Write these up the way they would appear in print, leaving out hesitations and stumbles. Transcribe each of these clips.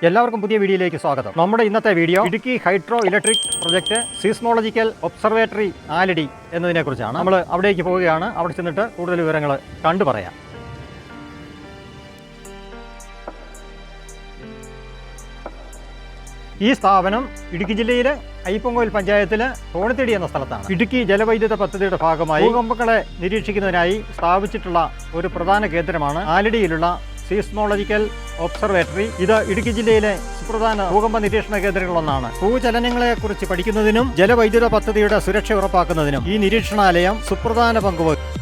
എല്ലാവർക്കും പുതിയ വീഡിയോയിലേക്ക് സ്വാഗതം. നമ്മുടെ ഇന്നത്തെ video Idukki hydro electric project seismological observatory Aladi എന്നതിനെക്കുറിച്ചാണ്. നമ്മൾ അവിടേക്ക് പോവുകയാണ്. അവിടെ ചെന്നിട്ട് കൂടുതൽ വിവരങ്ങൾ കണ്ടു പറയാം. ഈ സ്ഥാപനം ഇടുക്കി ജില്ലയിലെ അയ്യപ്പൻകോവിൽ പഞ്ചായത്തിലെ തോണിത്തേടി എന്ന സ്ഥലത്താണ്. ഇടുക്കി ജലവൈദ്യുത പദ്ധതിയുടെ ഭാഗമായി ഭൂകമ്പങ്ങളെ നിരീക്ഷിക്കുന്നതിനായി സ്ഥാപിച്ചിട്ടുള്ള ഒരു പ്രധാന കേന്ദ്രമാണ് ആലടിയിലുള്ള സീസ്മോളജിക്കൽ ഒബ്സർവേറ്ററി. ഇത് ഇടുക്കി ജില്ലയിലെ സുപ്രധാന ഭൂകമ്പ നിരീക്ഷണ കേന്ദ്രങ്ങളൊന്നാണ്. ഭൂചലനങ്ങളെക്കുറിച്ച് പഠിക്കുന്നതിനും ജലവൈദ്യുത പദ്ധതിയുടെ സുരക്ഷ ഉറപ്പാക്കുന്നതിനും ഈ നിരീക്ഷണാലയം സുപ്രധാന പങ്കുവഹിക്കും.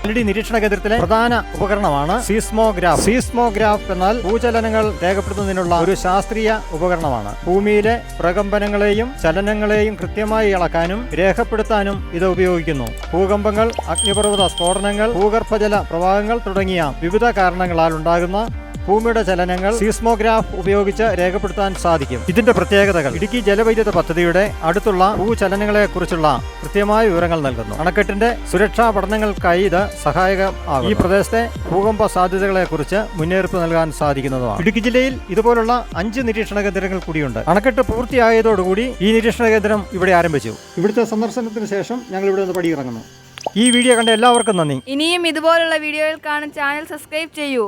ആലടി നിരീക്ഷണ കേന്ദ്രത്തിലെ പ്രധാന ഉപകരണമാണ് സീസ്മോഗ്രാഫ്. സീസ്മോഗ്രാഫ് എന്നാൽ ഭൂചലനങ്ങൾ രേഖപ്പെടുത്തുന്നതിനുള്ള ഒരു ശാസ്ത്രീയ ഉപകരണമാണ്. ഭൂമിയിലെ പ്രകമ്പനങ്ങളെയും ചലനങ്ങളെയും കൃത്യമായി അളക്കാനും രേഖപ്പെടുത്താനും ഇത് ഉപയോഗിക്കുന്നു. ഭൂകമ്പങ്ങൾ, അഗ്നിപർവ്വത സ്ഫോടനങ്ങൾ, ഭൂഗർഭജല പ്രവാഹങ്ങൾ തുടങ്ങിയ വിവിധ കാരണങ്ങളാൽ ഉണ്ടാകുന്ന ഭൂമിയുടെ ചലനങ്ങൾ സീസ്മോഗ്രാഫ് ഉപയോഗിച്ച് രേഖപ്പെടുത്താൻ സാധിക്കും. ഇതിന്റെ പ്രത്യേകതകൾ: ഇടുക്കി ജലവൈദ്യുത പദ്ധതിയുടെ അടുത്തുള്ള ഭൂചലനങ്ങളെക്കുറിച്ചുള്ള കൃത്യമായ വിവരങ്ങൾ നൽകുന്നു. അണക്കെട്ടിന്റെ സുരക്ഷാ പഠനങ്ങൾക്കായി ഇത് സഹായകമാകും. ഈ പ്രദേശത്തെ ഭൂകമ്പ സാധ്യതകളെക്കുറിച്ച് മുന്നറിയിപ്പ് നൽകാൻ സാധിക്കുന്നതുമാണ്. ഇടുക്കി ജില്ലയിൽ ഇതുപോലുള്ള 5 നിരീക്ഷണ കേന്ദ്രങ്ങൾ കൂടിയുണ്ട്. അണക്കെട്ട് പൂർത്തിയായതോടുകൂടി ഈ നിരീക്ഷണ കേന്ദ്രം ഇവിടെ ആരംഭിച്ചു. ഇവിടുത്തെ സന്ദർശനത്തിന് ശേഷം ഞങ്ങൾ ഇവിടെ നിന്ന് പടിയിറങ്ങുന്നു. ഈ വീഡിയോ കണ്ട എല്ലാവർക്കും നന്ദി. ഇനിയും ഇതുപോലുള്ള വീഡിയോകൾ കാണാൻ ചാനൽ സബ്സ്ക്രൈബ് ചെയ്യൂ.